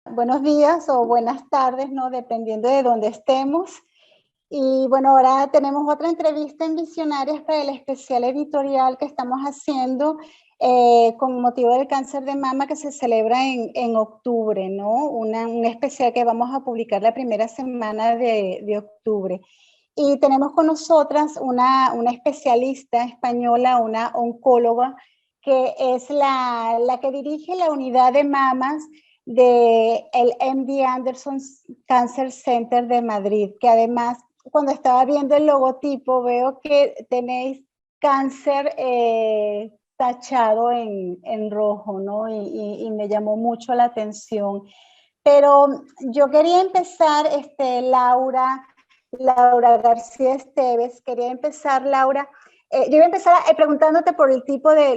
buenos días o buenas tardes, ¿no? Dependiendo de dónde estemos. Y bueno, ahora tenemos otra entrevista en Visionarias para el especial editorial que estamos haciendo con motivo del cáncer de mama que se celebra en octubre, ¿no? Un especial que vamos a publicar la primera semana de octubre. Y tenemos con nosotras una especialista española, una oncóloga, que es la que dirige la unidad de mamas del MD Anderson Cancer Center de Madrid, que además, cuando estaba viendo el logotipo, veo que tenéis cáncer tachado en rojo, ¿no? Y me llamó mucho la atención. Pero yo quería empezar, Laura García Esteves, quería empezar, Laura, yo iba a empezar preguntándote por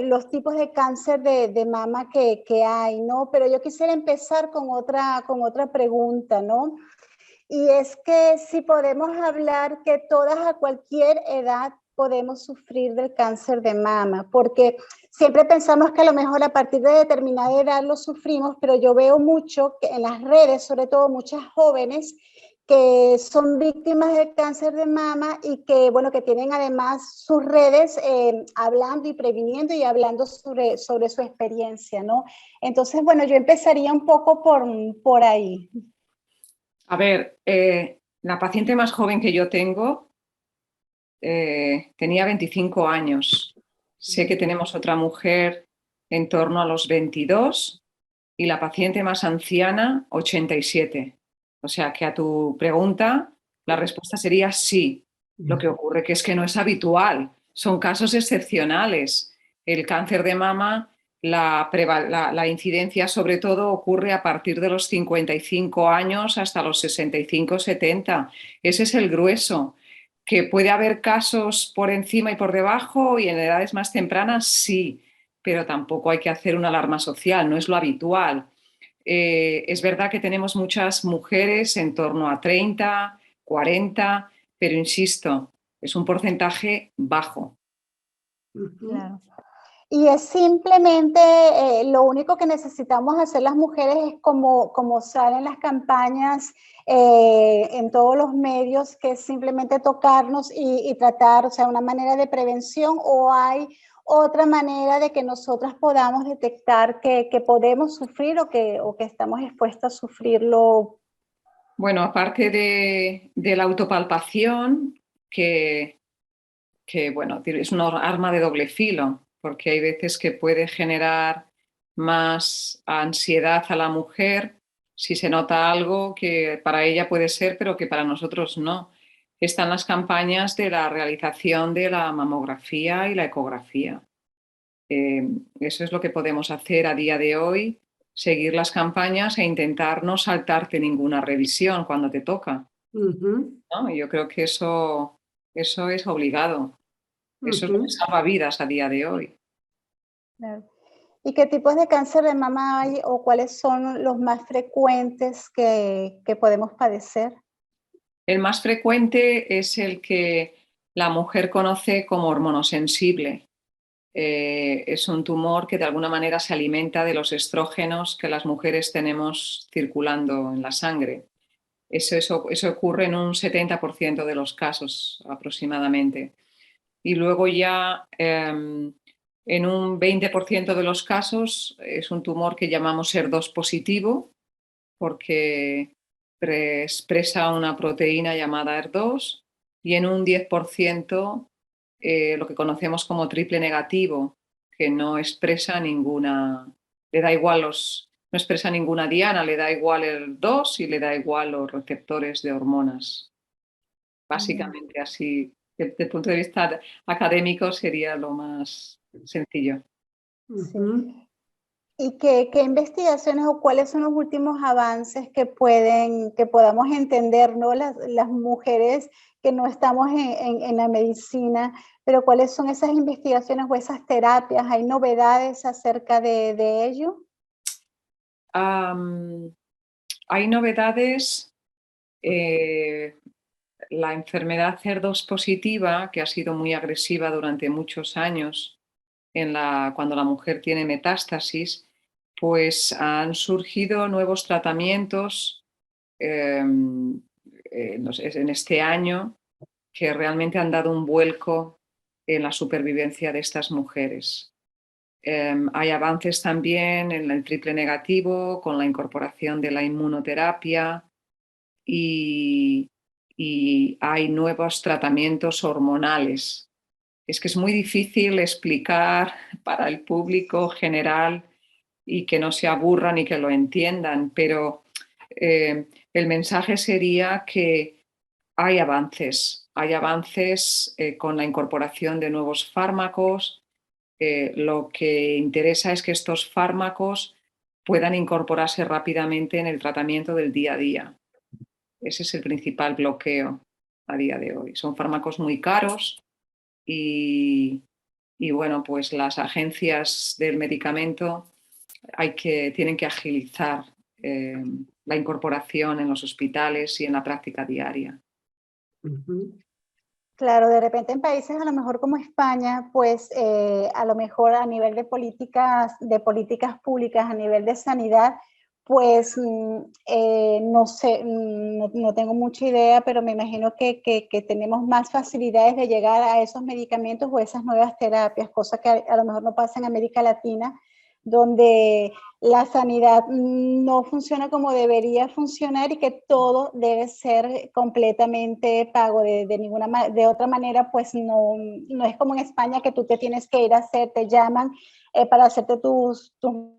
los tipos de cáncer de mama que hay, ¿no? Pero yo quisiera empezar con otra pregunta, ¿no? Y es que si podemos hablar que todas a cualquier edad podemos sufrir del cáncer de mama, porque siempre pensamos que a lo mejor a partir de determinada edad lo sufrimos, pero yo veo mucho que en las redes, sobre todo muchas jóvenes, que son víctimas del cáncer de mama y que, bueno, que tienen además sus redes hablando y previniendo y hablando sobre su experiencia, ¿no? Entonces, bueno, yo empezaría un poco por ahí. A ver, la paciente más joven que yo tengo tenía 25 años. Sé que tenemos otra mujer en torno a los 22 y la paciente más anciana 87. O sea que a tu pregunta la respuesta sería sí. Lo que ocurre que es que no es habitual, son casos excepcionales. El cáncer de mama, la incidencia sobre todo ocurre a partir de los 55 años hasta los 65-70. Ese es el grueso. ¿Que puede haber casos por encima y por debajo y en edades más tempranas? Sí, pero tampoco hay que hacer una alarma social, no es lo habitual. Es verdad que tenemos muchas mujeres en torno a 30, 40, pero insisto, es un porcentaje bajo. Claro. Y es simplemente lo único que necesitamos hacer las mujeres es como salen las campañas en todos los medios, que es simplemente tocarnos y tratar, o sea, una manera de prevención, o hay otra manera de que nosotras podamos detectar que podemos sufrir o que estamos expuestas a sufrirlo. Bueno, aparte de la autopalpación, que bueno, es una arma de doble filo, porque hay veces que puede generar más ansiedad a la mujer si se nota algo que para ella puede ser, pero que para nosotros no. Están las campañas de la realización de la mamografía y la ecografía. Eso es lo que podemos hacer a día de hoy, seguir las campañas e intentar no saltarte ninguna revisión cuando te toca, ¿no? Yo creo que eso es obligado. Eso es lo que salva vidas a día de hoy. Claro. ¿Y qué tipos de cáncer de mama hay o cuáles son los más frecuentes que podemos padecer? El más frecuente es el que la mujer conoce como hormonosensible. Es un tumor que de alguna manera se alimenta de los estrógenos que las mujeres tenemos circulando en la sangre. Eso ocurre en un 70% de los casos aproximadamente. Y luego ya en un 20% de los casos es un tumor que llamamos ER2 positivo, porque expresa una proteína llamada ER2, y en un 10% lo que conocemos como triple negativo, que no expresa ninguna, le da igual no expresa ninguna diana, le da igual el 2 y le da igual los receptores de hormonas. Básicamente así, desde el punto de vista académico sería lo más sencillo. Sí. ¿Y qué investigaciones o cuáles son los últimos avances que podamos entender, ¿no? Las mujeres que no estamos en la medicina, pero cuáles son esas investigaciones o esas terapias? ¿Hay novedades acerca de ello? Hay novedades. La enfermedad CER2 positiva, que ha sido muy agresiva durante muchos años cuando la mujer tiene metástasis, pues han surgido nuevos tratamientos en este año que realmente han dado un vuelco en la supervivencia de estas mujeres. Hay avances también en el triple negativo con la incorporación de la inmunoterapia y, y hay nuevos tratamientos hormonales. Es que es muy difícil explicar para el público general y que no se aburran y que lo entiendan, pero el mensaje sería que hay avances con la incorporación de nuevos fármacos. Lo que interesa es que estos fármacos puedan incorporarse rápidamente en el tratamiento del día a día. Ese es el principal bloqueo a día de hoy. Son fármacos muy caros y, y bueno, pues las agencias del medicamento tienen que agilizar la incorporación en los hospitales y en la práctica diaria. Claro, de repente en países a lo mejor como España, pues a lo mejor a nivel de políticas públicas, a nivel de sanidad, pues no sé, no tengo mucha idea, pero me imagino que tenemos más facilidades de llegar a esos medicamentos o esas nuevas terapias, cosa que a lo mejor no pasa en América Latina, donde la sanidad no funciona como debería funcionar y que todo debe ser completamente pago. De otra manera, pues no es como en España que tú te tienes que ir a hacer, te llaman para hacerte tus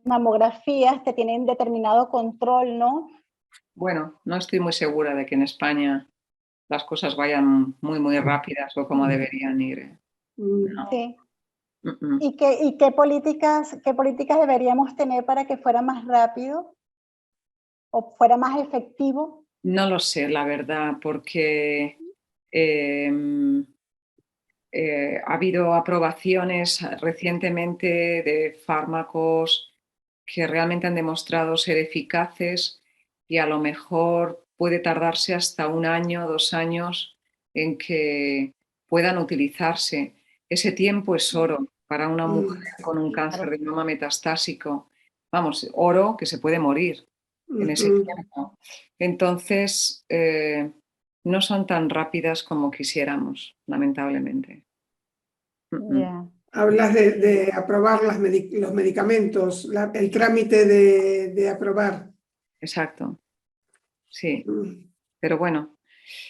mamografías, te tienen determinado control, ¿no? Bueno, no estoy muy segura de que en España las cosas vayan muy rápidas o como deberían ir. No. Sí. Mm-mm. ¿Y qué políticas deberíamos tener para que fuera más rápido o fuera más efectivo? No lo sé, la verdad, porque eh, ha habido aprobaciones recientemente de fármacos que realmente han demostrado ser eficaces y a lo mejor puede tardarse hasta 1 año, 2 años en que puedan utilizarse. Ese tiempo es oro para una mujer con un cáncer de mama metastásico. Vamos, oro que se puede morir en ese tiempo. Entonces, no son tan rápidas como quisiéramos, lamentablemente. Yeah. Hablas de aprobar los medicamentos, el trámite de aprobar. Exacto, sí. Pero bueno,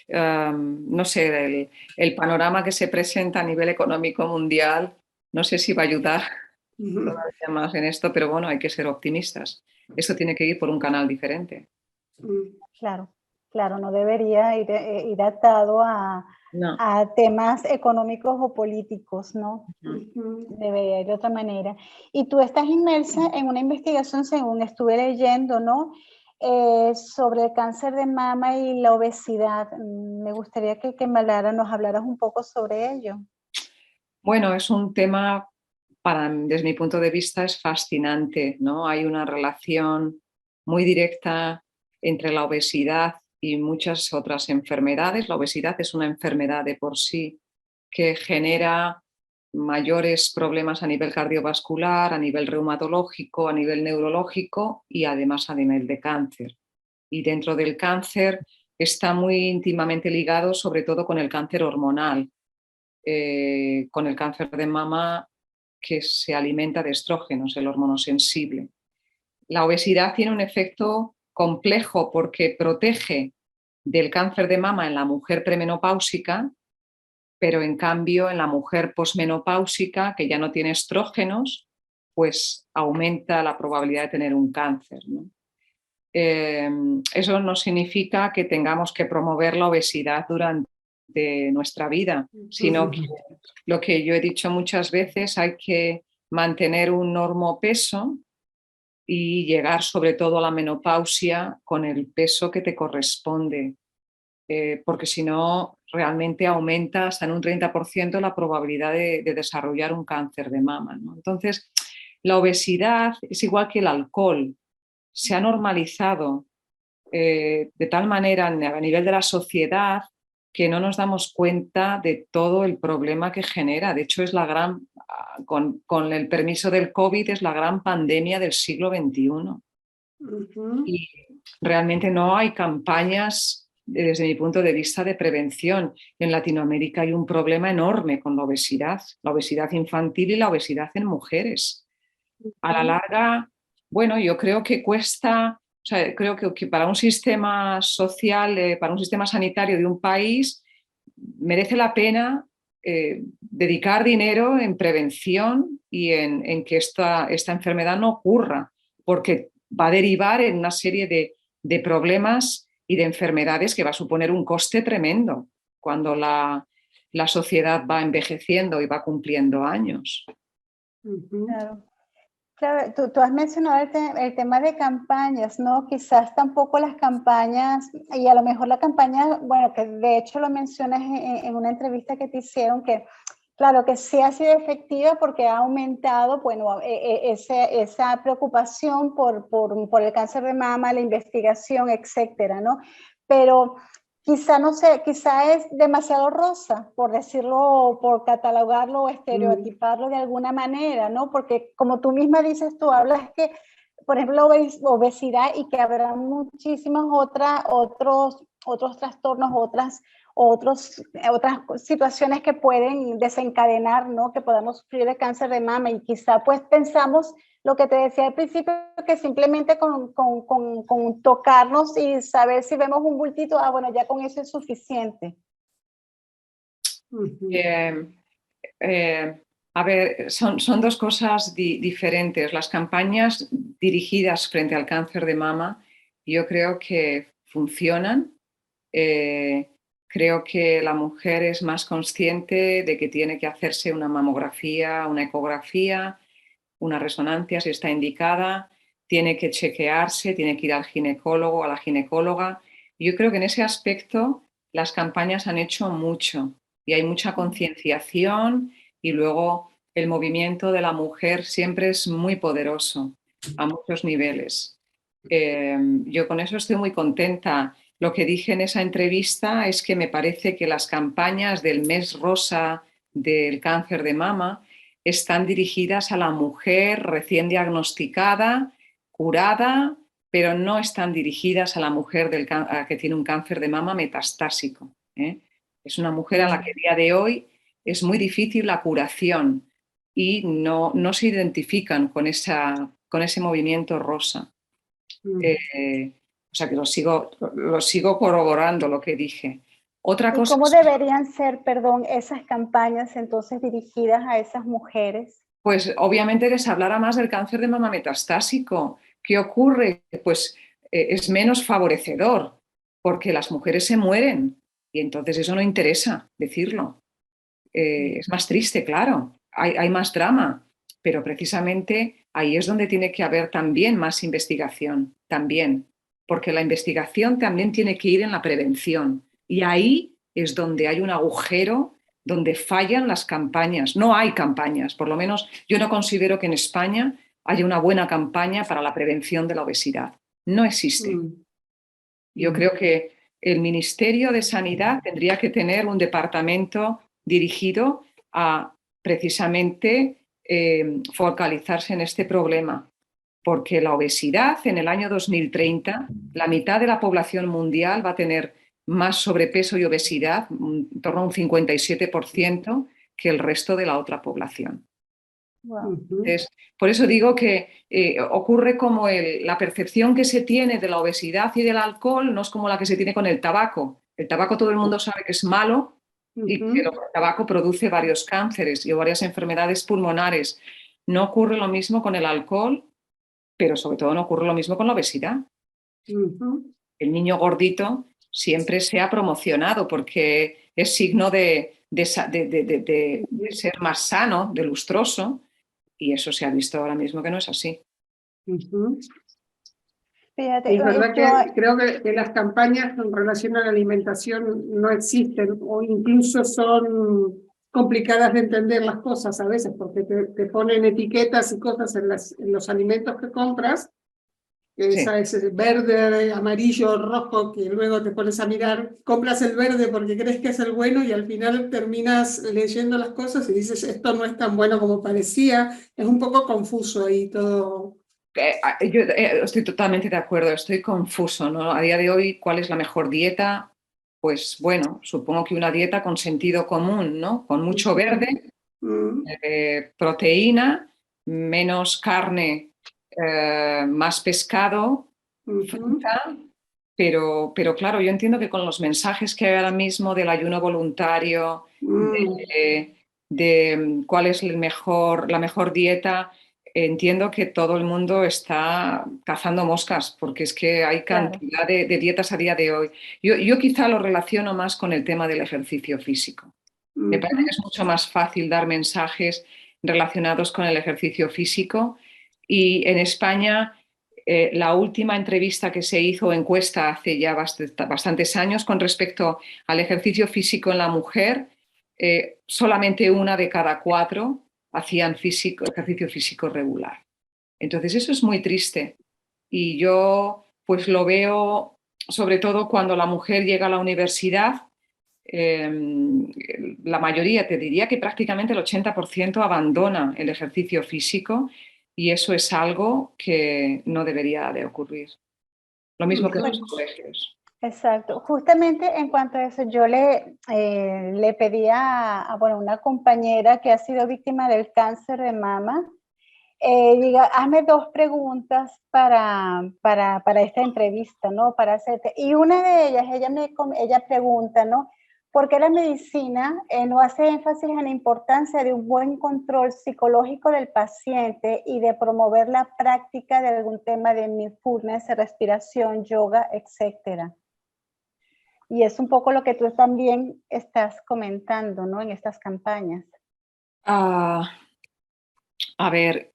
no sé, el panorama que se presenta a nivel económico mundial, no sé si va a ayudar todavía más en esto, pero bueno, hay que ser optimistas. Esto tiene que ir por un canal diferente. Claro, no debería ir atado No. a temas económicos o políticos, ¿no? Uh-huh. Debería ir de otra manera. Y tú estás inmersa en una investigación, según estuve leyendo, ¿no? Sobre el cáncer de mama y la obesidad. Me gustaría que nos hablaras un poco sobre ello. Bueno, es un tema, desde mi punto de vista, es fascinante, ¿no? Hay una relación muy directa entre la obesidad y muchas otras enfermedades. La obesidad es una enfermedad de por sí que genera mayores problemas a nivel cardiovascular, a nivel reumatológico, a nivel neurológico y además a nivel de cáncer. Y dentro del cáncer está muy íntimamente ligado sobre todo con el cáncer hormonal, con el cáncer de mama que se alimenta de estrógenos, el hormono sensible. La obesidad tiene un efecto complejo porque protege del cáncer de mama en la mujer premenopáusica, pero en cambio en la mujer posmenopáusica, que ya no tiene estrógenos, pues aumenta la probabilidad de tener un cáncer, ¿no? Eso no significa que tengamos que promover la obesidad durante nuestra vida, sino que lo que yo he dicho muchas veces, hay que mantener un normopeso y llegar sobre todo a la menopausia con el peso que te corresponde, porque si no, realmente aumenta hasta en un 30% la probabilidad de desarrollar un cáncer de mama, ¿no? Entonces, la obesidad es igual que el alcohol, se ha normalizado de tal manera a nivel de la sociedad que no nos damos cuenta de todo el problema que genera. De hecho, es la gran, con el permiso del COVID, es la gran pandemia del siglo XXI. Y realmente no hay campañas, desde mi punto de vista, de prevención. En Latinoamérica hay un problema enorme con la obesidad infantil y la obesidad en mujeres. A la larga, bueno, yo creo que cuesta, o sea, creo que para un sistema social, para un sistema sanitario de un país, merece la pena dedicar dinero en prevención y en que esta enfermedad no ocurra, porque va a derivar en una serie de problemas y de enfermedades que va a suponer un coste tremendo cuando la sociedad va envejeciendo y va cumpliendo años. Claro. Claro, tú has mencionado el tema de campañas, ¿no? Quizás tampoco las campañas, y a lo mejor la campaña, bueno, que de hecho lo mencionas en una entrevista que te hicieron, que claro, que sí ha sido efectiva porque ha aumentado, bueno, esa preocupación por el cáncer de mama, la investigación, etcétera, ¿no? Pero quizá, no sé, quizá es demasiado rosa, por decirlo, por catalogarlo o estereotiparlo de alguna manera, ¿no? Porque como tú misma dices, tú hablas que, por ejemplo, obesidad y que habrá muchísimas otros trastornos, otras situaciones que pueden desencadenar, ¿no? Que podamos sufrir de cáncer de mama y quizá pues pensamos lo que te decía al principio, que simplemente con tocarnos y saber si vemos un bultito, bueno, ya con eso es suficiente. A ver, son dos cosas diferentes. Las campañas dirigidas frente al cáncer de mama, yo creo que funcionan. Creo que la mujer es más consciente de que tiene que hacerse una mamografía, una ecografía, una resonancia si está indicada, tiene que chequearse, tiene que ir al ginecólogo, a la ginecóloga. Yo creo que en ese aspecto las campañas han hecho mucho y hay mucha concienciación y luego el movimiento de la mujer siempre es muy poderoso a muchos niveles. Yo con eso estoy muy contenta. Lo que dije en esa entrevista es que me parece que las campañas del mes rosa del cáncer de mama están dirigidas a la mujer recién diagnosticada, curada, pero no están dirigidas a la mujer que tiene un cáncer de mama metastásico. Es una mujer a la que a día de hoy es muy difícil la curación y no se identifican con ese movimiento rosa. O sea que lo sigo corroborando lo que dije. Otra cosa. ¿Y cómo deberían ser, perdón, esas campañas entonces dirigidas a esas mujeres? Pues obviamente les hablará más del cáncer de mama metastásico. ¿Qué ocurre? Pues es menos favorecedor porque las mujeres se mueren y entonces eso no interesa decirlo. Es más triste, claro, hay más drama, pero precisamente ahí es donde tiene que haber también más investigación, también, porque la investigación también tiene que ir en la prevención y ahí es donde hay un agujero, donde fallan las campañas. No hay campañas, por lo menos yo no considero que en España haya una buena campaña para la prevención de la obesidad. No existe. Yo creo que el Ministerio de Sanidad tendría que tener un departamento dirigido a precisamente focalizarse en este problema, porque la obesidad en el año 2030, la mitad de la población mundial va a tener más sobrepeso y obesidad, en torno a un 57%, que el resto de la otra población. Wow. Entonces, por eso digo que ocurre como la percepción que se tiene de la obesidad y del alcohol no es como la que se tiene con el tabaco. El tabaco todo el mundo sabe que es malo y que el tabaco produce varios cánceres y varias enfermedades pulmonares. No ocurre lo mismo con el alcohol, pero sobre todo no ocurre lo mismo con la obesidad. El niño gordito siempre se ha promocionado porque es signo de ser más sano, de lustroso, y eso se ha visto ahora mismo que no es así. Fíjate, es verdad que creo que las campañas en relación a la alimentación no existen o incluso son complicadas de entender las cosas a veces porque te ponen etiquetas y cosas en los alimentos que compras Sí. Esa es el verde, amarillo, rojo, que luego te pones a mirar, compras el verde porque crees que es el bueno y al final terminas leyendo las cosas y dices, esto no es tan bueno como parecía. Es un poco confuso ahí todo. Yo estoy totalmente de acuerdo, estoy confuso, ¿no? A día de hoy, ¿cuál es la mejor dieta? Pues bueno, supongo que una dieta con sentido común, ¿no? Con mucho verde, Mm, proteína, menos carne, más pescado, ujú, fruta, pero claro, yo entiendo que con los mensajes que hay ahora mismo del ayuno voluntario, mm, de cuál es la mejor dieta, entiendo que todo el mundo está cazando moscas, porque es que hay Claro. cantidad de dietas a día de hoy. Yo quizá lo relaciono más con el tema del ejercicio físico. Me parece que ujú, es mucho más fácil dar mensajes relacionados con el ejercicio físico. Y en España, la última entrevista que se hizo, encuesta hace ya bastantes años con respecto al ejercicio físico en la mujer, solamente una de cada cuatro hacían ejercicio físico regular. Entonces eso es muy triste. Y yo pues lo veo sobre todo cuando la mujer llega a la universidad. eh, la mayoría, te diría que prácticamente el 80% abandona el ejercicio físico y eso es algo que no debería de ocurrir. Lo mismo que en ujú, los colegios. Exacto. Justamente en cuanto a eso, yo le pedí bueno, una compañera que ha sido víctima del cáncer de mama, diga, hazme dos preguntas para esta entrevista, ¿no? Para hacerte. Y una de ellas, ella pregunta, ¿no? ¿Por qué la medicina no hace énfasis en la importancia de un buen control psicológico del paciente y de promover la práctica de algún tema de mindfulness, respiración, yoga, etcétera? Y es un poco lo que tú también estás comentando, ¿no? En estas campañas. Ah, a ver,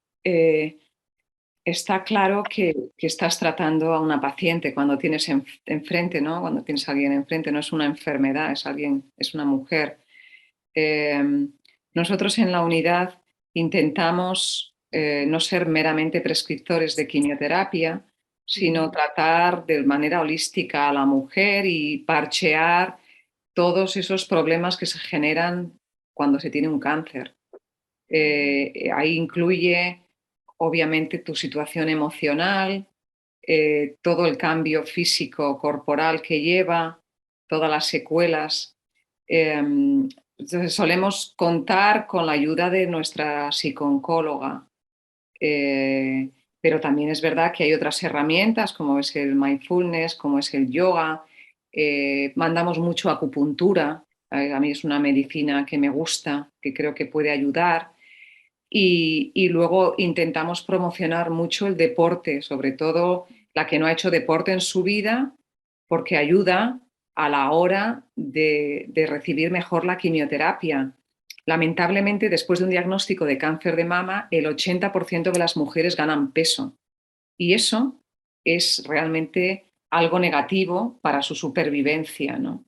está claro que estás tratando a una paciente cuando tienes enfrente, ¿no? Cuando tienes a alguien enfrente, no es una enfermedad, es alguien, es una mujer. Eh, Nosotros en la unidad intentamos no ser meramente prescriptores de quimioterapia, sino tratar de manera holística a la mujer y parchear todos esos problemas que se generan cuando se tiene un cáncer. Ahí incluye, obviamente, tu situación emocional, todo el cambio físico corporal que lleva, todas las secuelas. Entonces solemos contar con la ayuda de nuestra psicooncóloga, pero también es verdad que hay otras herramientas como es el mindfulness, como es el yoga. Mandamos mucho acupuntura. A mí es una medicina que me gusta, que creo que puede ayudar. Y luego intentamos promocionar mucho el deporte, sobre todo la que no ha hecho deporte en su vida, porque ayuda a la hora de recibir mejor la quimioterapia. Lamentablemente, después de un diagnóstico de cáncer de mama, el 80% de las mujeres ganan peso y eso es realmente algo negativo para su supervivencia, ¿no?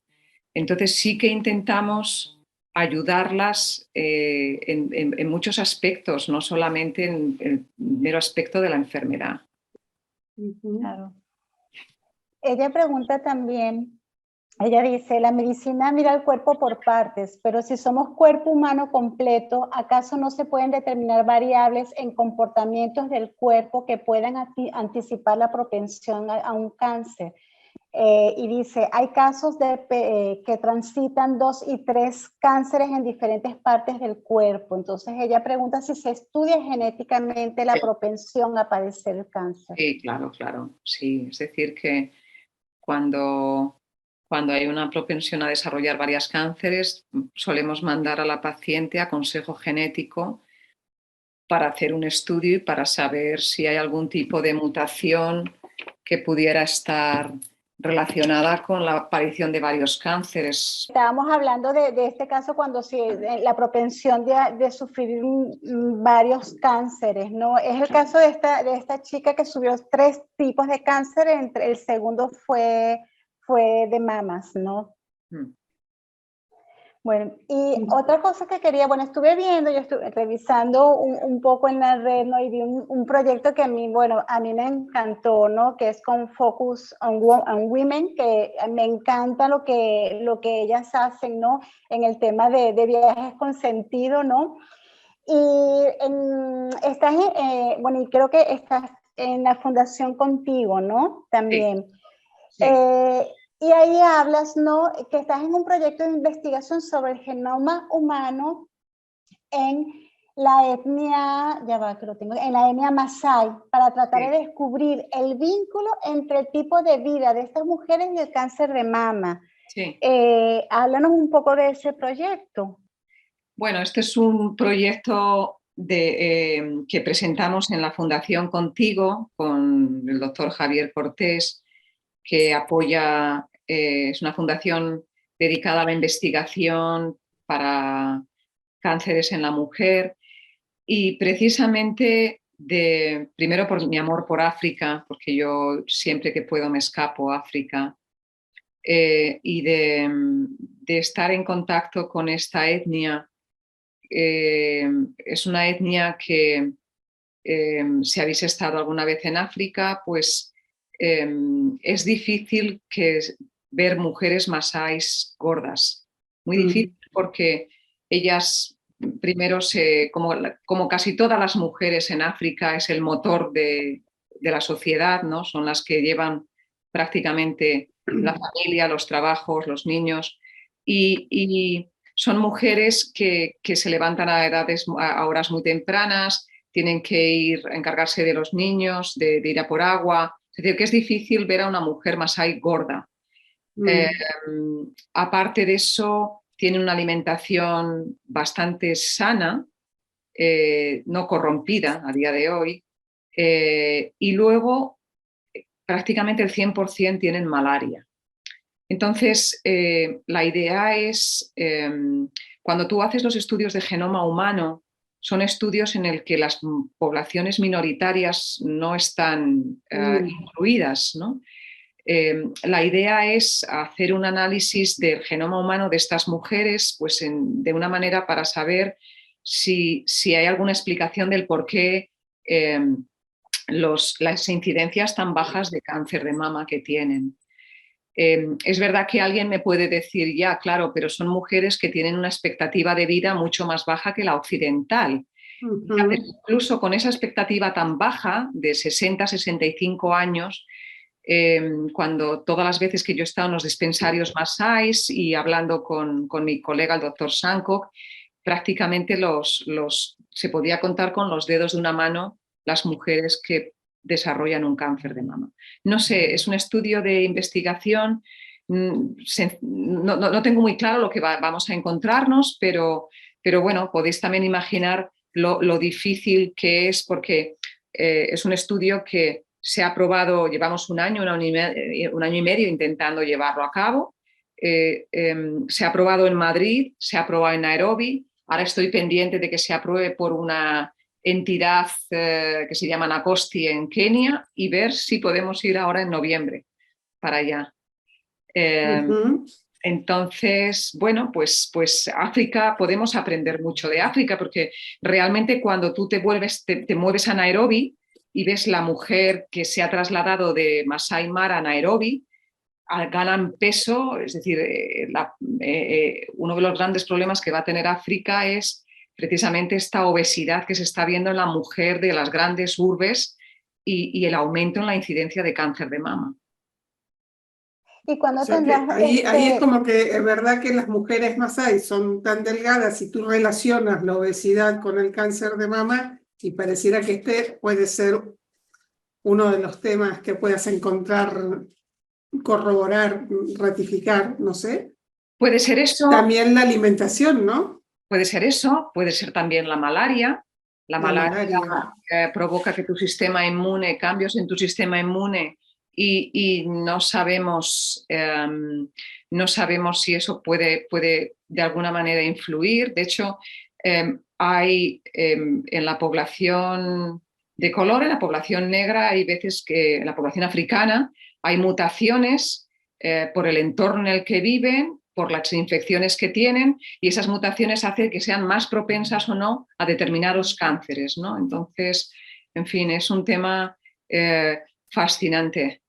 Entonces sí que intentamos ayudarlas en muchos aspectos, no solamente en el mero aspecto de la enfermedad. ujú. Claro. Ella pregunta también, ella dice, la medicina mira el cuerpo por partes, pero si somos cuerpo humano completo, ¿acaso no se pueden determinar variables en comportamientos del cuerpo que puedan anticipar la propensión a un cáncer? Y dice, hay casos que transitan 2 y 3 cánceres en diferentes partes del cuerpo. Entonces ella pregunta si se estudia genéticamente la propensión a padecer el cáncer. Sí, claro, claro, sí. Es decir, que cuando hay una propensión a desarrollar varios cánceres, solemos mandar a la paciente a consejo genético para hacer un estudio y para saber si hay algún tipo de mutación que pudiera estar relacionada con la aparición de varios cánceres. Estábamos hablando de este caso cuando la propensión de sufrir varios cánceres, ¿no? Es el caso de esta chica que subió 3 tipos de cáncer, el segundo fue de mamas, ¿no? Mm. Bueno, y otra cosa que quería, bueno, estuve viendo, yo estuve revisando un poco en la red, ¿no? Y vi un proyecto que a mí, bueno, a mí me encantó, ¿no? Que es con Focus on Women, que me encanta lo que ellas hacen, ¿no? En el tema de viajes con sentido, ¿no? Y estás, bueno, y creo que estás en la Fundación Contigo, ¿no? Sí, También. sí. Y ahí hablas, ¿no? Que estás en un proyecto de investigación sobre el genoma humano en la etnia, ya va, que lo tengo, en la etnia Masái, para tratar Sí. de descubrir el vínculo entre el tipo de vida de estas mujeres y el cáncer de mama. Sí. Háblanos un poco de ese proyecto. Bueno, este es un proyecto que presentamos en la Fundación Contigo con el doctor Javier Cortés, que apoya, es una fundación dedicada a la investigación para cánceres en la mujer y precisamente primero por mi amor por África, porque yo siempre que puedo me escapo a África, y de estar en contacto con esta etnia. Es una etnia que, si habéis estado alguna vez en África, pues es difícil ver mujeres masáis gordas. Muy difícil porque ellas primero, como casi todas las mujeres en África, es el motor de la sociedad, ¿no? Son las que llevan prácticamente la familia, los trabajos, los niños. Y son mujeres que se levantan a horas muy tempranas, tienen que ir a encargarse de los niños, de ir a por agua. Es decir, que es difícil ver a una mujer masái gorda. Aparte de eso, tienen una alimentación bastante sana, no corrompida a día de hoy, y luego prácticamente el 100% tienen malaria. Entonces, la idea es, cuando tú haces los estudios de genoma humano, son estudios en el que las poblaciones minoritarias no están incluidas, ¿no? La idea es hacer un análisis del genoma humano de estas mujeres, pues de una manera para saber si hay alguna explicación del por qué las incidencias tan bajas de cáncer de mama que tienen. Es verdad que alguien me puede decir, ya, claro, pero son mujeres que tienen una expectativa de vida mucho más baja que la occidental. Incluso con esa expectativa tan baja, de 60, 65 años, cuando todas las veces que yo he estado en los dispensarios masáis y hablando con mi colega, el doctor Sankoh, prácticamente se podía contar con los dedos de una mano las mujeres que desarrollan un cáncer de mama. No sé, es un estudio de investigación, no tengo muy claro lo que vamos a encontrarnos, pero bueno, podéis también imaginar lo difícil que es, porque es un estudio que se ha aprobado, llevamos un año y medio intentando llevarlo a cabo. Se ha aprobado en Madrid, se ha aprobado en Nairobi. Ahora estoy pendiente de que se apruebe por una entidad que se llama Nacosti en Kenia y ver si podemos ir ahora en noviembre para allá. Entonces, bueno, pues África, podemos aprender mucho de África, porque realmente cuando tú te mueves a Nairobi y ves la mujer que se ha trasladado de Masai Mara a Nairobi, ganan peso, es decir, uno de los grandes problemas que va a tener África es precisamente esta obesidad que se está viendo en la mujer de las grandes urbes y el aumento en la incidencia de cáncer de mama. ¿Y cuándo O sea que tendrás ahí es como que es verdad que las mujeres masái son tan delgadas y tú relacionas la obesidad con el cáncer de mama y pareciera que este puede ser uno de los temas que puedas encontrar, corroborar, ratificar, no sé. Puede ser eso. También la alimentación, ¿no? Puede ser eso, puede ser también la malaria. La malaria provoca que tu sistema inmune, cambios en tu sistema inmune y no sabemos si eso puede de alguna manera influir. De hecho, hay en la población de color, en la población negra, hay veces que en la población africana hay mutaciones por el entorno en el que viven, por las infecciones que tienen y esas mutaciones hacen que sean más propensas o no a determinados cánceres, ¿no? Entonces, en fin, es un tema fascinante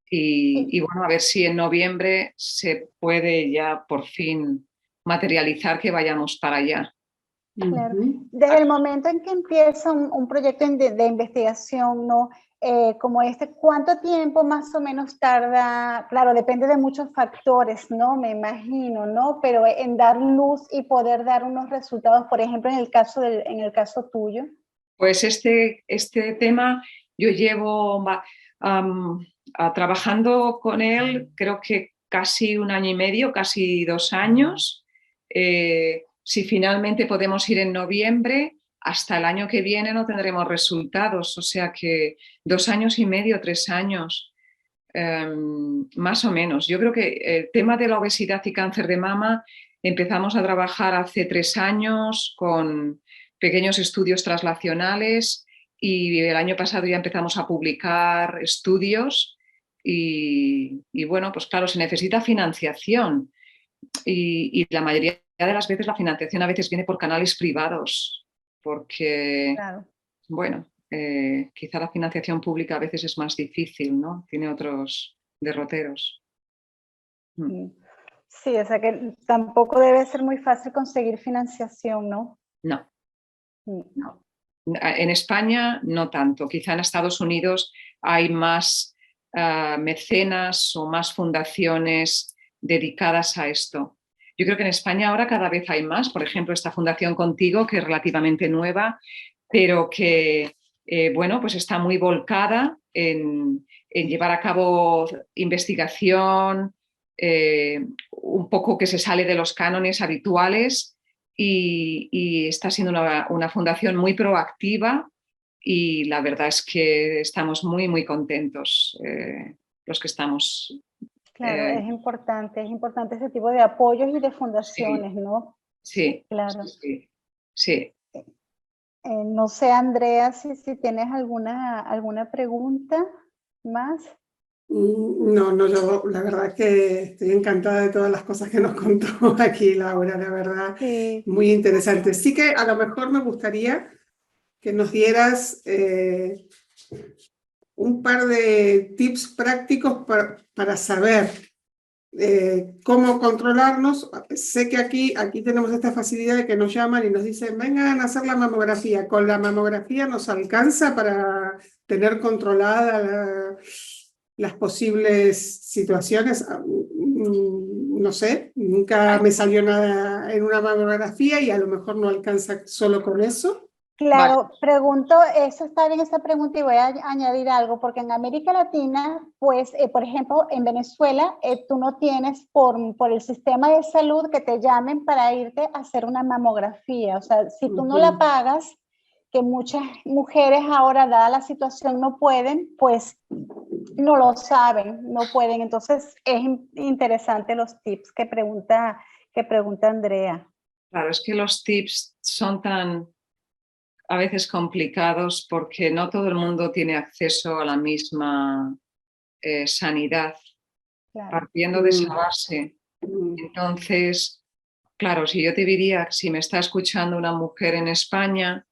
y bueno, a ver si en noviembre se puede ya por fin materializar que vayamos para allá. Claro. Desde el momento en que empieza un proyecto de investigación, ¿no? Como este, ¿cuánto tiempo más o menos tarda? Claro, depende de muchos factores, ¿no? Me imagino, ¿no? Pero en dar luz y poder dar unos resultados, por ejemplo, en el caso tuyo. Pues este tema yo llevo trabajando con él creo que casi 1 año y medio, casi 2 años. Si finalmente podemos ir en noviembre, hasta el año que viene no tendremos resultados, o sea que 2 años y medio, 3 años, más o menos. Yo creo que el tema de la obesidad y cáncer de mama empezamos a trabajar hace 3 años con pequeños estudios translacionales y el año pasado ya empezamos a publicar estudios y bueno, pues claro, se necesita financiación y la mayoría de las veces la financiación a veces viene por canales privados porque, Claro. bueno, quizá la financiación pública a veces es más difícil, ¿no? Tiene otros derroteros. Sí, o sea que tampoco debe ser muy fácil conseguir financiación, ¿no? No. No. En España no tanto. Quizá en Estados Unidos hay más mecenas o más fundaciones dedicadas a esto. Yo creo que en España ahora cada vez hay más. Por ejemplo, esta fundación Contigo, que es relativamente nueva, pero que bueno, pues está muy volcada en llevar a cabo investigación un poco que se sale de los cánones habituales. Y está siendo una fundación muy proactiva y la verdad es que estamos muy, muy contentos los que estamos. Claro, es importante ese tipo de apoyos y de Sí, fundaciones, ¿no? sí, Claro. sí, sí. No sé, Andrea, si tienes alguna pregunta más. No, yo la verdad que estoy encantada de todas las cosas que nos contó aquí Laura, la verdad, Sí, muy interesante. Sí que a lo mejor me gustaría que nos dieras un par de tips prácticos para saber cómo controlarnos. Sé que aquí tenemos esta facilidad de que nos llaman y nos dicen, vengan a hacer la mamografía. ¿Con la mamografía nos alcanza para tener controlada las posibles situaciones? No sé, nunca me salió nada en una mamografía y a lo mejor no alcanza solo con eso. Vale. claro, pregunto, eso está bien esa pregunta y voy a añadir algo, porque en América Latina, pues, por ejemplo, en Venezuela, tú no tienes por el sistema de salud que te llamen para irte a hacer una mamografía. O sea, si tú no la pagas, que muchas mujeres ahora, dada la situación, no pueden, pues no lo saben, no pueden. Entonces, es interesante los tips que pregunta Andrea. Claro, es que los tips son tan a veces complicados porque no todo el mundo tiene acceso a la misma sanidad, Claro. partiendo de esa base. Entonces, claro, si yo te diría, si me está escuchando una mujer en España,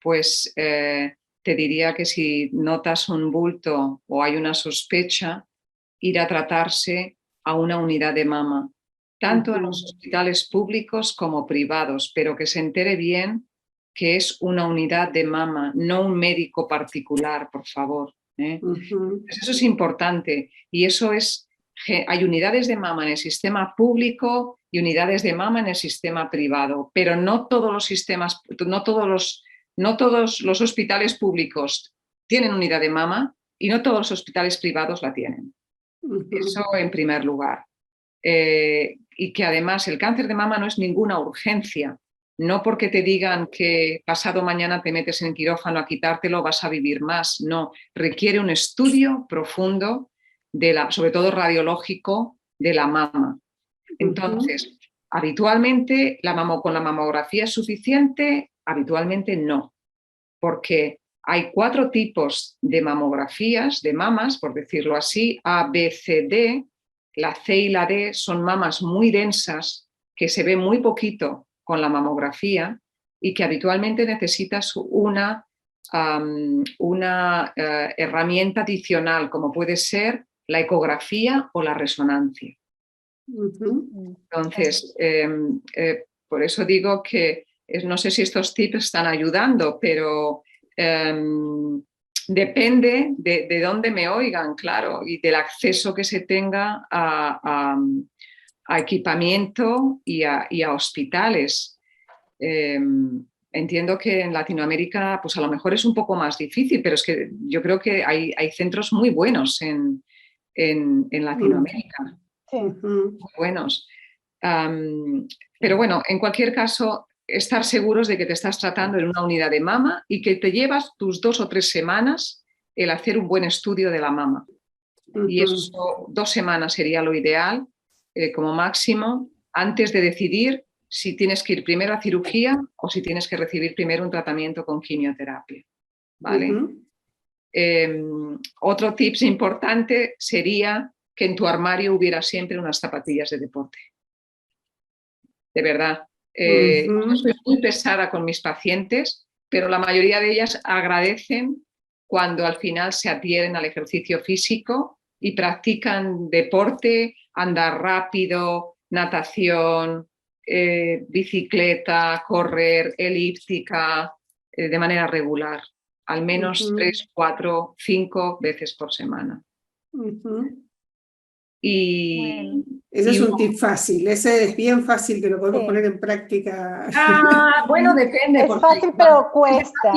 pues te diría que si notas un bulto o hay una sospecha, ir a tratarse a una unidad de mama, tanto en los hospitales públicos como privados, pero que se entere bien que es una unidad de mama, no un médico particular, por favor. Pues eso es importante y eso es, hay unidades de mama en el sistema público y unidades de mama en el sistema privado, pero no todos los sistemas, no todos los hospitales públicos tienen unidad de mama y no todos los hospitales privados la tienen. Eso en primer lugar. Y que además el cáncer de mama no es ninguna urgencia. No porque te digan que pasado mañana te metes en el quirófano a quitártelo vas a vivir más. No, requiere un estudio profundo, sobre todo radiológico, de la mama. Entonces, habitualmente con la mamografía es suficiente, habitualmente no, porque hay 4 tipos de mamografías de mamas, por decirlo así, A, B, C, D, la C y la D son mamas muy densas que se ve muy poquito con la mamografía y que habitualmente necesitas una herramienta adicional, como puede ser la ecografía o la resonancia. Entonces, por eso digo que no sé si estos tips están ayudando, pero depende de dónde me oigan, claro, y del acceso que se tenga a equipamiento y a hospitales. Entiendo que en Latinoamérica pues a lo mejor es un poco más difícil, pero es que yo creo que hay centros muy buenos en Latinoamérica. Sí. Muy buenos. Pero bueno, en cualquier caso, estar seguros de que te estás tratando en una unidad de mama y que te llevas tus 2 o 3 semanas el hacer un buen estudio de la mama. Y eso, 2 semanas sería lo ideal, como máximo, antes de decidir si tienes que ir primero a cirugía o si tienes que recibir primero un tratamiento con quimioterapia. ¿Vale? Otro tips importante sería que en tu armario hubiera siempre unas zapatillas de deporte. De verdad. Yo soy muy pesada con mis pacientes, pero la mayoría de ellas agradecen cuando al final se adhieren al ejercicio físico y practican deporte, andar rápido, natación, bicicleta, correr, elíptica, de manera regular, al menos 3, 4, 5 veces por semana. Y, ese es un tip fácil, ese es bien fácil que lo podemos poner en práctica. Bueno, depende. Es fácil, pero cuesta.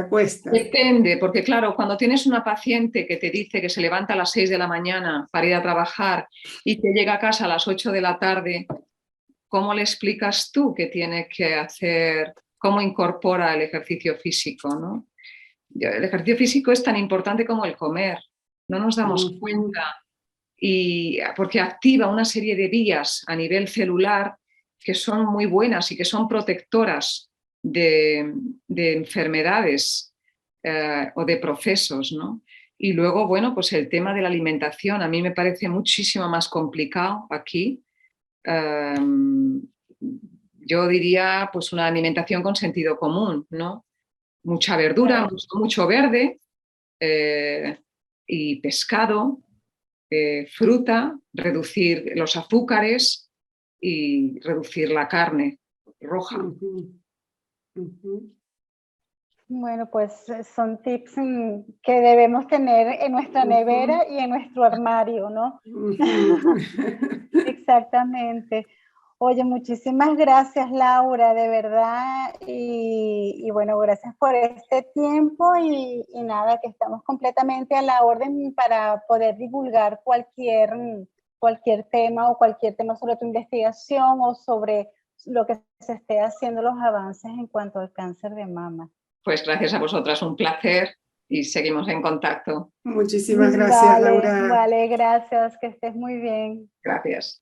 Cuesta. Depende, porque claro, cuando tienes una paciente que te dice que se levanta a las 6 de la mañana para ir a trabajar y que llega a casa a las 8 de la tarde, ¿cómo le explicas tú qué tiene que hacer, cómo incorpora el ejercicio físico, ¿no? El ejercicio físico es tan importante como el comer, no nos damos cuenta. Y porque activa una serie de vías a nivel celular que son muy buenas y que son protectoras de enfermedades o de procesos, ¿no? Y luego, bueno, pues el tema de la alimentación a mí me parece muchísimo más complicado aquí. Yo diría pues una alimentación con sentido común, ¿no? Mucha verdura, mucho verde y pescado, fruta, reducir los azúcares y reducir la carne roja. Bueno, pues son tips que debemos tener en nuestra nevera y en nuestro armario, ¿no? Exactamente. Oye, muchísimas gracias, Laura, de verdad. Y bueno, gracias por este tiempo y nada, que estamos completamente a la orden para poder divulgar cualquier tema o cualquier tema sobre tu investigación o sobre lo que se esté haciendo, los avances en cuanto al cáncer de mama. Pues gracias a vosotras, un placer y seguimos en contacto. Muchísimas gracias, Laura. Vale, gracias, que estés muy bien. Gracias.